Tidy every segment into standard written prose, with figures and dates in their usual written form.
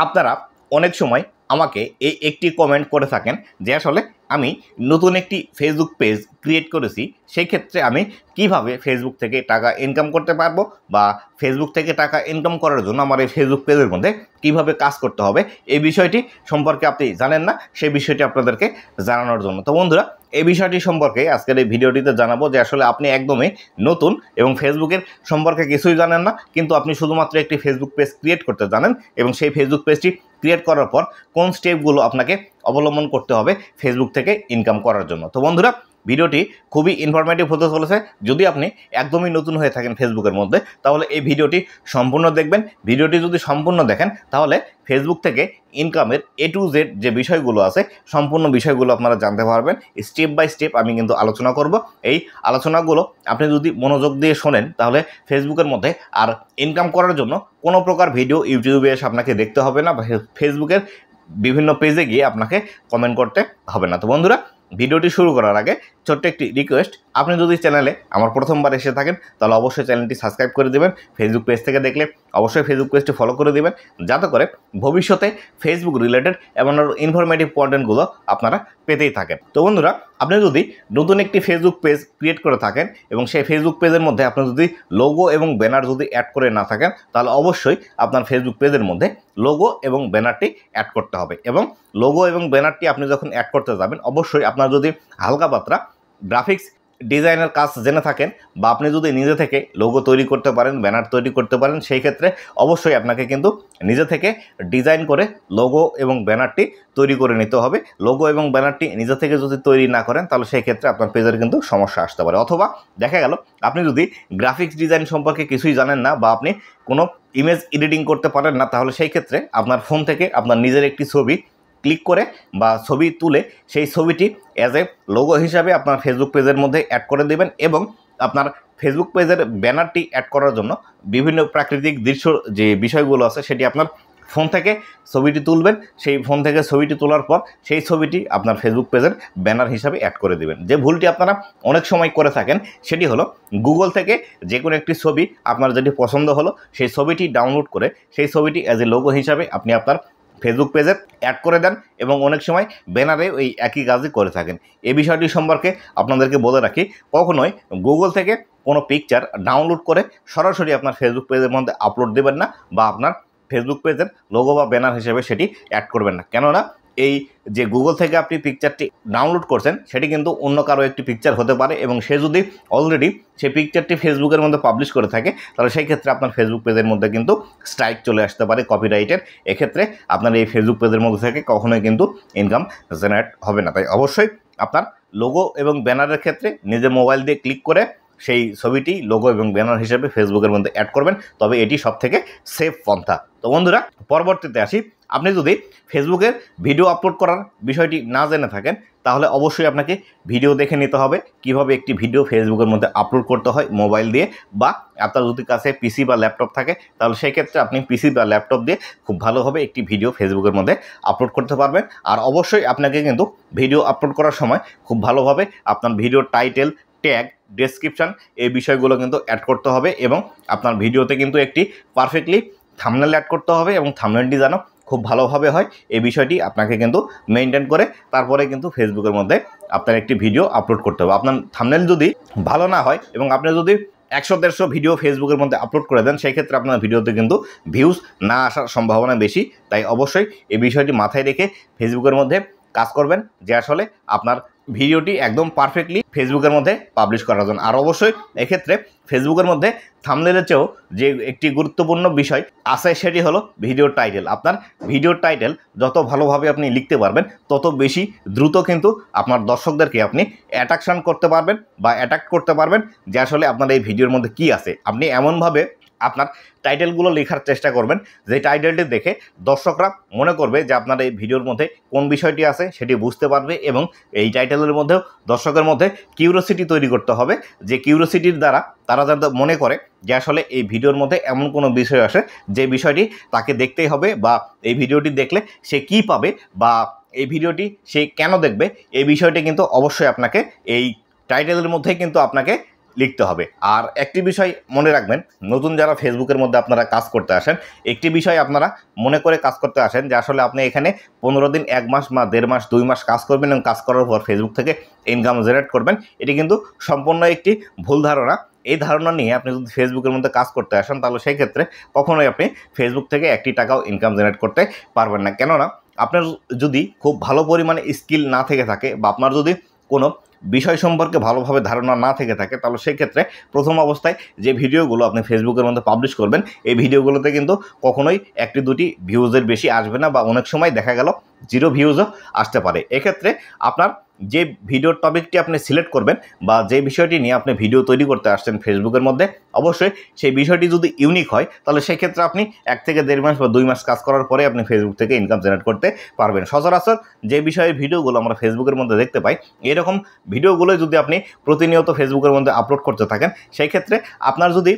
আপনারা অনেক সময় আমাকে এই একটি কমেন্ট করে থাকেন যে আসলে আমি নতুন একটি ফেসবুক পেজ ক্রিয়েট করেছি, সেই ক্ষেত্রে আমি কিভাবে ফেসবুক থেকে টাকা ইনকাম করতে পারবো বা ফেসবুক থেকে টাকা ইনকাম করার জন্য আমার এই ফেসবুক পেজের মধ্যে কিভাবে কাজ করতে হবে এই বিষয়টি সম্পর্কে আপনি জানেন না, সেই বিষয়টি আপনাদেরকে জানানোর জন্য। তো বন্ধুরা, এই বিষয়টি সম্পর্কে আজকের এই ভিডিওটিতে জানাবো যে আসলে আপনি একদমই নতুন এবং ফেসবুকের সম্পর্কে কিছুই জানেন না, কিন্তু আপনি শুধুমাত্র একটি ফেসবুক পেজ ক্রিয়েট করতে জানেন এবং সেই ফেসবুক পেজটি ক্রিয়েট করার পর কোন স্টেপগুলো আপনাকে অবলম্বন করতে হবে ফেসবুক থেকে ইনকাম করার জন্য। তো বন্ধুরা, ভিডিওটি খুবই ইনফরমেটিভ হতে চলেছে। যদি আপনি একদমই নতুন হয়ে থাকেন ফেসবুকের মধ্যে, তাহলে এই ভিডিওটি সম্পূর্ণ দেখবেন। ভিডিওটি যদি সম্পূর্ণ দেখেন তাহলে ফেসবুক থেকে ইনকামের A to Z যে বিষয়গুলো আছে সম্পূর্ণ বিষয়গুলো আপনারা জানতে পারবেন। স্টেপ বাই স্টেপ আমি কিন্তু আলোচনা করব। এই আলোচনাগুলো আপনি যদি মনোযোগ দিয়ে শোনেন তাহলে ফেসবুকের মধ্যে আর ইনকাম করার জন্য কোনো প্রকার ভিডিও ইউটিউবে এসে আপনাকে দেখতে হবে না বা ফেসবুকের বিভিন্ন পেজে গিয়ে আপনাকে কমেন্ট করতে হবে না। তো বন্ধুরা, ভিডিওটি শুরু করার আগে ছোট্ট একটি রিকোয়েস্ট, আপনি যদি চ্যানেলে আমার প্রথমবার এসে থাকেন তাহলে অবশ্যই চ্যানেলটি সাবস্ক্রাইব করে দেবেন। ফেসবুক পেজ থেকে দেখলে অবশ্যই ফেসবুক পেজটি ফলো করে দেবেন, যাতে করে ভবিষ্যতে ফেসবুক রিলেটেড এবং ইনফরমেটিভ কন্টেন্টগুলো আপনারা পেতেই থাকেন। তো বন্ধুরা, আপনি যদি নতুন একটি ফেসবুক পেজ ক্রিয়েট করে থাকেন এবং সেই ফেসবুক পেজের মধ্যে আপনি যদি লোগো এবং ব্যানার যদি অ্যাড করে না থাকেন, তাহলে অবশ্যই আপনার ফেসবুক পেজের মধ্যে লোগো এবং ব্যানারটি অ্যাড করতে হবে। এবং লোগো এবং ব্যানারটি আপনি যখন অ্যাড করতে যাবেন, অবশ্যই আপনার যদি হালকা পাতলা গ্রাফিক্স ডিজাইনের কাজ জেনে থাকেন বা আপনি যদি নিজে থেকে লোগো তৈরি করতে পারেন, ব্যানার তৈরি করতে পারেন, সেই ক্ষেত্রে অবশ্যই আপনাকে কিন্তু নিজে থেকে ডিজাইন করে লোগো এবং ব্যানারটি তৈরি করে নিতে হবে। লোগো এবং ব্যানারটি নিজে থেকে যদি তৈরি না করেন তাহলে সেই ক্ষেত্রে আপনার পেজের কিন্তু সমস্যা আসতে পারে। অথবা দেখা গেল আপনি যদি গ্রাফিক্স ডিজাইন সম্পর্কে কিছুই জানেন না বা আপনি কোনো ইমেজ এডিটিং করতে পারেন না, তাহলে সেই ক্ষেত্রে আপনার ফোন থেকে আপনার নিজের একটি ছবি ক্লিক করে বা ছবি তুলে সেই ছবিটি অ্যাজ এ লোগো হিসাবে আপনার ফেসবুক পেজের মধ্যে অ্যাড করে দেবেন এবং আপনার ফেসবুক পেজের ব্যানারটি অ্যাড করার জন্য বিভিন্ন প্রাকৃতিক দৃশ্য যে বিষয়গুলো আছে সেটি আপনার ফোন থেকে ছবিটি তুলবেন। সেই ফোন থেকে ছবিটি তোলার পর সেই ছবিটি আপনার ফেসবুক পেজের ব্যানার হিসাবে অ্যাড করে দেবেন। যে ভুলটি আপনারা অনেক সময় করে থাকেন সেটি হলো গুগল থেকে যে কোনো একটি ছবি আপনার যেটি পছন্দ হলো সেই ছবিটি ডাউনলোড করে সেই ছবিটি অ্যাজ এ লোগো হিসাবে আপনি আপনার ফেসবুক পেজে অ্যাড করে দেন এবং অনেক সময় ব্যানারে ওই একই কাজই করে থাকেন। এই বিষয়টি সম্পর্কে আপনাদেরকে বলে রাখি, কখনোই গুগল থেকে কোনো পিকচার ডাউনলোড করে সরাসরি আপনার ফেসবুক পেজের মধ্যে আপলোড দেবেন না বা আপনার ফেসবুক পেজের লোগো বা ব্যানার হিসেবে সেটি অ্যাড করবেন না। কেননা এই যে গুগল থেকে আপনি পিকচারটি ডাউনলোড করছেন সেটি কিন্তু অন্য কারো একটি পিকচার হতে পারে এবং সে যদি অলরেডি সেই পিকচারটি ফেসবুকের মধ্যে পাবলিশ করে থাকে তাহলে সেই ক্ষেত্রে আপনার ফেসবুক পেজের মধ্যে কিন্তু স্ট্রাইক চলে আসতে পারে কপিরাইটের। এক্ষেত্রে আপনার এই ফেসবুক পেজের মধ্যে থেকে কখনোই কিন্তু ইনকাম জেনারেট হবে না। তাই অবশ্যই আপনার লোগো এবং ব্যানারের ক্ষেত্রে নিজে মোবাইল দিয়ে ক্লিক করে সেই ছবিটি লোগো এবং ব্যানার হিসেবে ফেসবুকের মধ্যে অ্যাড করবেন, তবে এটি সবথেকে সেফ পন্থা। তো বন্ধুরা, পরবর্তীতে আসি, আপনি যদি ফেসবুকের ভিডিও আপলোড করার বিষয়টি না জেনে থাকেন তাহলে অবশ্যই আপনাকে ভিডিও দেখে নিতে হবে কিভাবে একটি ভিডিও ফেসবুকের মধ্যে আপলোড করতে হয় মোবাইল দিয়ে, বা আপনার যদি কাছে পিসি বা ল্যাপটপ থাকে তাহলে সেই ক্ষেত্রে আপনি পিসি বা ল্যাপটপ দিয়ে খুব ভালোভাবে একটি ভিডিও ফেসবুকের মধ্যে আপলোড করতে পারবেন। আর অবশ্যই আপনাকে কিন্তু ভিডিও আপলোড করার সময় খুব ভালোভাবে আপনার ভিডিও টাইটেল, ট্যাগ, ডেসক্রিপশন এই বিষয়গুলো কিন্তু অ্যাড করতে হবে এবং আপনার ভিডিওতে কিন্তু একটি পারফেক্টলি থাম্বনেল অ্যাড করতে হবে এবং থাম্বনেলটি যেন খুব ভালোভাবে হয় এই বিষয়টি আপনাকে কিন্তু মেনটেন করে তারপরে কিন্তু ফেসবুকের মধ্যে আপনার একটি ভিডিও আপলোড করতে হবে। আপনার থাম্বনেল যদি ভালো না হয় এবং আপনি যদি 100-150 ভিডিও ফেসবুকের মধ্যে আপলোড করে দেন সেই ক্ষেত্রে আপনার ভিডিওতে কিন্তু ভিউজ না আসার সম্ভাবনা বেশি। তাই অবশ্যই এই বিষয়টি মাথায় রেখে ফেসবুকের মধ্যে কাজ করবেন যে আসলে আপনার ভিডিওটি একদম পারফেক্টলি ফেসবুকের মধ্যে পাবলিশ করার জন্য। আর অবশ্যই এক্ষেত্রে ফেসবুকের মধ্যে থাম্বনেলের চেয়েও যে একটি গুরুত্বপূর্ণ বিষয় আছে সেটি হলো ভিডিও টাইটেল। আপনার ভিডিও টাইটেল যত ভালোভাবে আপনি লিখতে পারবেন তত বেশি দ্রুত কিন্তু আপনার দর্শকদেরকে আপনি অ্যাট্রাকশন করতে পারবেন বা অ্যাট্রাক্ট করতে পারবেন যে আসলে আপনার এই ভিডিওর মধ্যে কী আছে। আপনি এমনভাবে আপনার টাইটেলগুলো লেখার চেষ্টা করবেন যে টাইটেলটি দেখে দর্শকরা মনে করবে যে আপনার এই ভিডিওর মধ্যে কোন বিষয়টি আছে সেটি বুঝতে পারবে এবং এই টাইটেলের মধ্যেও দর্শকের মধ্যে কিউরিওসিটি তৈরি করতে হবে, যে কিউরিওসিটির দ্বারা তারা যাতে মনে করে যে আসলে এই ভিডিওর মধ্যে এমন কোনো বিষয় আসে যে বিষয়টি তাকে দেখতেই হবে বা এই ভিডিওটি দেখলে সে কী পাবে বা এই ভিডিওটি সে কেন দেখবে, এই বিষয়টি কিন্তু অবশ্যই আপনাকে এই টাইটেলের মধ্যে কিন্তু আপনাকে লিখতে হবে। আর একটি বিষয় মনে রাখবেন, নতুন যারা ফেসবুকের মধ্যে আপনারা কাজ করতে আসেন, একটি বিষয় আপনারা মনে করে কাজ করতে আসেন যে আসলে আপনি এখানে 15 দিন, 1 মাস বা 1.5 মাস, 2 মাস কাজ করবেন এবং কাজ করার পর ফেসবুক থেকে ইনকাম জেনারেট করবেন। এটি কিন্তু সম্পূর্ণ একটি ভুল ধারণা। এই ধারণা নিয়ে আপনি যদি ফেসবুকের মধ্যে কাজ করতে আসেন তাহলে সেই ক্ষেত্রে কখনোই আপনি ফেসবুক থেকে একটি টাকাও ইনকাম জেনারেট করতে পারবেন না। কেননা আপনার যদি খুব ভালো পরিমাণে স্কিল না থেকে থাকে বা আপনার যদি কোনো বিষয় সম্পর্কে ভালোভাবে ধারণা না থেকে থাকে তাহলে সেই ক্ষেত্রে প্রথম অবস্থায় যে ভিডিওগুলো আপনি ফেসবুকের মধ্যে পাবলিশ করবেন এই ভিডিওগুলোতে কিন্তু কখনোই 1-2টি ভিউজের বেশি আসবে না, বা অনেক সময় দেখা গেল 0 ভিউজও আসতে পারে। এক্ষেত্রে আপনার যে ভিডিওর টপিকটি আপনি সিলেক্ট করবেন বা যে বিষয়টি নিয়ে আপনি ভিডিও তৈরি করতে আসছেন ফেসবুকের মধ্যে, অবশ্যই সেই বিষয়টি যদি ইউনিক হয় তাহলে সেই ক্ষেত্রে আপনি 1 থেকে 1.5 মাস বা 2 মাস কাজ করার পরে আপনি ফেসবুক থেকে ইনকাম জেনারেট করতে পারবেন। সচরাচর যে বিষয়ের ভিডিওগুলো আমরা ফেসবুকের মধ্যে দেখতে পাই, এরকম ভিডিওগুলো যদি আপনি প্রতিনিয়ত ফেসবুকের মধ্যে আপলোড করতে থাকেন, সেই ক্ষেত্রে আপনার যদি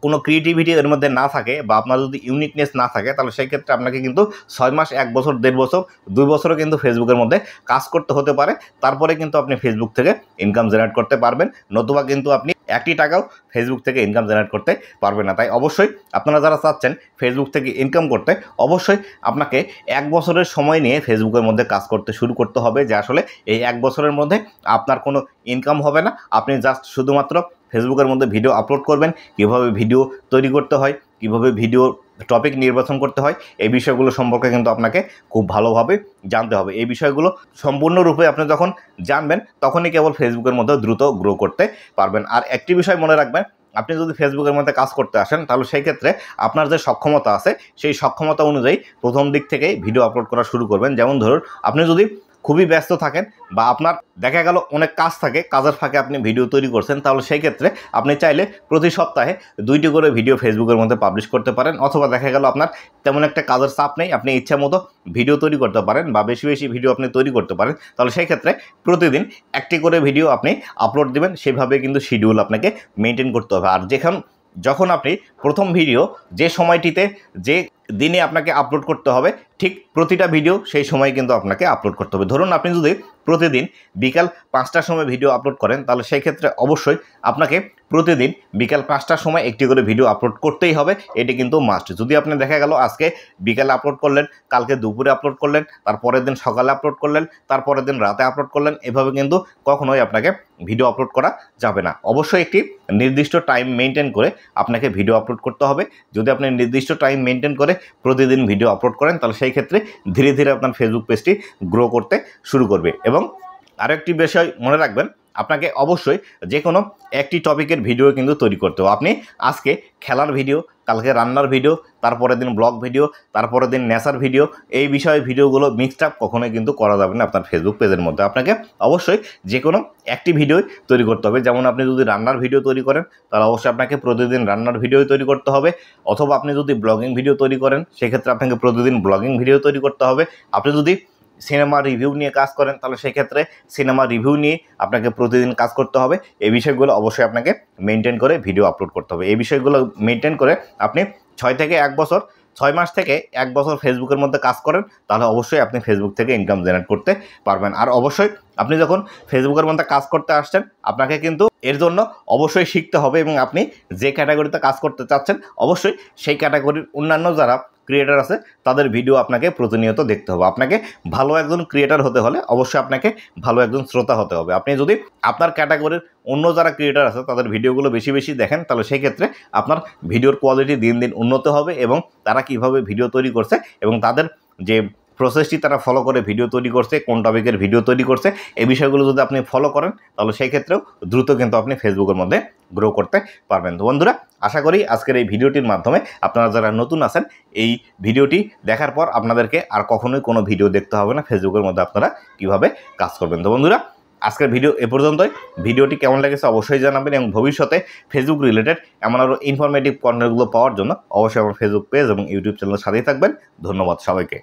কোনো ক্রিয়েটিভিটি এর মধ্যে না থাকে বা আপনার যদি ইউনিকনেস না থাকে তাহলে সেই ক্ষেত্রে আপনাকে কিন্তু 6 মাস, 1 বছর, 1.5 বছর, 2 বছরও কিন্তু ফেসবুকের মধ্যে কাজ করতে হতে পারে। তারপরে কিন্তু আপনি ফেসবুক থেকে ইনকাম জেনারেট করতে পারবেন, নতুবা কিন্তু আপনি একটি টাকাও ফেসবুক থেকে ইনকাম জেনারেট করতে পারবেন না। তাই অবশ্যই আপনারা যারা চাচ্ছেন ফেসবুক থেকে ইনকাম করতে, অবশ্যই আপনাকে 1 বছরের সময় নিয়ে ফেসবুকের মধ্যে কাজ করতে শুরু করতে হবে, যে আসলে এই 1 বছরের মধ্যে আপনার কোনো ইনকাম হবে না। আপনি জাস্ট শুধুমাত্র ফেসবুকের মধ্যে ভিডিও আপলোড করবেন, কীভাবে ভিডিও তৈরি করতে হয়, কীভাবে ভিডিও টপিক নির্বাচন করতে হয়, এই বিষয়গুলো সম্পর্কে কিন্তু আপনাকে খুব ভালোভাবে জানতে হবে। এই বিষয়গুলো সম্পূর্ণরূপে আপনি যখন জানবেন তখনই কেবল ফেসবুকের মধ্যে দ্রুত গ্রো করতে পারবেন। আর একটি বিষয় মনে রাখবেন, আপনি যদি ফেসবুকের মধ্যে কাজ করতে আসেন তাহলে সেই ক্ষেত্রে আপনার যে সক্ষমতা আছে সেই সক্ষমতা অনুযায়ী প্রথম দিক থেকেই ভিডিও আপলোড করা শুরু করবেন। যেমন ধরুন, আপনি যদি খুবই ব্যস্ত থাকেন বা আপনার দেখা গেল অনেক কাজ থাকে, কাজের ফাঁকে আপনি ভিডিও তৈরি করছেন, তাহলে সেই ক্ষেত্রে আপনি চাইলে প্রতি সপ্তাহে 2টি করে ভিডিও ফেসবুকের মধ্যে পাবলিশ করতে পারেন। অথবা দেখা গেল আপনার তেমন একটা কাজের চাপ নেই, আপনি ইচ্ছা মতো ভিডিও তৈরি করতে পারেন বা বেশি বেশি ভিডিও আপনি তৈরি করতে পারেন, তাহলে সেই ক্ষেত্রে প্রতিদিন একটি করে ভিডিও আপনি আপলোড দেবেন। সেভাবে কিন্তু শিডিউল আপনাকে মেনটেন করতে হবে। আর যখন আপনি প্রথম ভিডিও যে সময়টিতে, যে দিনে আপনাকে আপলোড করতে হবে, ঠিক প্রতিটা ভিডিও সেই সময় কিন্তু আপনাকে আপলোড করতে হবে। ধরুন আপনি যদি প্রতিদিন বিকাল 5টার সময় ভিডিও আপলোড করেন তাহলে সেই ক্ষেত্রে অবশ্যই আপনাকে প্রতিদিন বিকাল 5টার সময় একটি করে ভিডিও আপলোড করতেই হবে। এটি কিন্তু মাস্ট। যদি আপনি দেখা গেল আজকে বিকালে আপলোড করলেন, কালকে দুপুরে আপলোড করলেন, তারপরের দিন সকালে আপলোড করলেন, তারপরের দিন রাতে আপলোড করলেন, এভাবে কিন্তু কখনোই আপনাকে ভিডিও আপলোড করা যাবে না। অবশ্যই একটি নির্দিষ্ট টাইম মেনটেন করে আপনাকে ভিডিও আপলোড করতে হবে। যদি আপনি নির্দিষ্ট টাইম মেনটেন করে প্রতিদিন ভিডিও আপলোড করেন তাহলে সেই ক্ষেত্রে ধীরে ধীরে আপনার ফেসবুক পেজটি গ্রো করতে শুরু করবে। এবং আরেকটি বিষয় মনে রাখবেন, আপনাকে অবশ্যই যে কোনো একটি টপিকের ভিডিও কিন্তু তৈরি করতে হবে। আপনি আজকে খেলার ভিডিও, কালকে রান্নার ভিডিও, তারপরের দিন ব্লগ ভিডিও, তারপরের দিন নেচার ভিডিও, এই বিষয়ে ভিডিওগুলো মিক্সড আপ কখনোই কিন্তু করা যাবে না আপনার ফেসবুক পেজের মধ্যে। আপনাকে অবশ্যই যে কোনো একটি ভিডিও তৈরি করতে হবে। যেমন আপনি যদি রান্নার ভিডিও তৈরি করেন তাহলে অবশ্যই আপনাকে প্রতিদিন রান্নার ভিডিও তৈরি করতে হবে। অথবা আপনি যদি ব্লগিং ভিডিও তৈরি করেন সেক্ষেত্রে আপনাকে প্রতিদিন ব্লগিং ভিডিও তৈরি করতে হবে। আপনি যদি সিনেমা রিভিউ নিয়ে কাজ করেন তাহলে সেক্ষেত্রে সিনেমা রিভিউ নিয়ে আপনাকে প্রতিদিন কাজ করতে হবে। এই বিষয়গুলো অবশ্যই আপনাকে মেনটেন করে ভিডিও আপলোড করতে হবে। এই বিষয়গুলো মেনটেন করে আপনি 6 মাস থেকে 1 বছর ফেসবুকের মধ্যে কাজ করেন তাহলে অবশ্যই আপনি ফেসবুক থেকে ইনকাম জেনারেট করতে পারবেন। আর অবশ্যই আপনি যখন ফেসবুকের মধ্যে কাজ করতে আসছেন আপনাকে কিন্তু এর জন্য অবশ্যই শিখতে হবে, এবং আপনি যে ক্যাটাগরিতে কাজ করতে চাচ্ছেন অবশ্যই সেই ক্যাটাগরির অন্যান্য যারা ক্রিয়েটার আছে তাদের ভিডিও আপনাকে প্রতিনিয়ত দেখতে হবে। আপনাকে ভালো একজন ক্রিয়েটার হতে হলে অবশ্যই আপনাকে ভালো একজন শ্রোতা হতে হবে। আপনি যদি আপনার ক্যাটাগরির অন্য যারা ক্রিয়েটার আছে তাদের ভিডিওগুলো বেশি বেশি দেখেন তাহলে সেই ক্ষেত্রে আপনার ভিডিওর কোয়ালিটি দিন দিন উন্নত হবে, এবং তারা কিভাবে ভিডিও তৈরি করছে এবং তাদের যে প্রসেসটি তারা ফলো করে ভিডিও তৈরি করছে, কোন টপিকের ভিডিও তৈরি করছে, এই বিষয়গুলো যদি আপনি ফলো করেন তাহলে সেই ক্ষেত্রেও দ্রুত কিন্তু আপনি ফেসবুকের মধ্যে গ্রো করতে পারবেন। তো বন্ধুরা, আশা করি আজকের এই ভিডিওটির মাধ্যমে আপনারা যারা নতুন আছেন এই ভিডিওটি দেখার পর আপনাদেরকে আর কখনোই কোনো ভিডিও দেখতে হবে না ফেসবুকের মধ্যে আপনারা কিভাবে কাজ করবেন। তো বন্ধুরা, আজকের ভিডিও এ পর্যন্তই। ভিডিওটি কেমন লেগেছে অবশ্যই জানাবেন, এবং ভবিষ্যতে ফেসবুক রিলেটেড এমন আরও ইনফরমেটিভ কন্টেন্টগুলো পাওয়ার জন্য অবশ্যই আমার ফেসবুক পেজ এবং ইউটিউব চ্যানেলের সাথেই থাকবেন। ধন্যবাদ সবাইকে।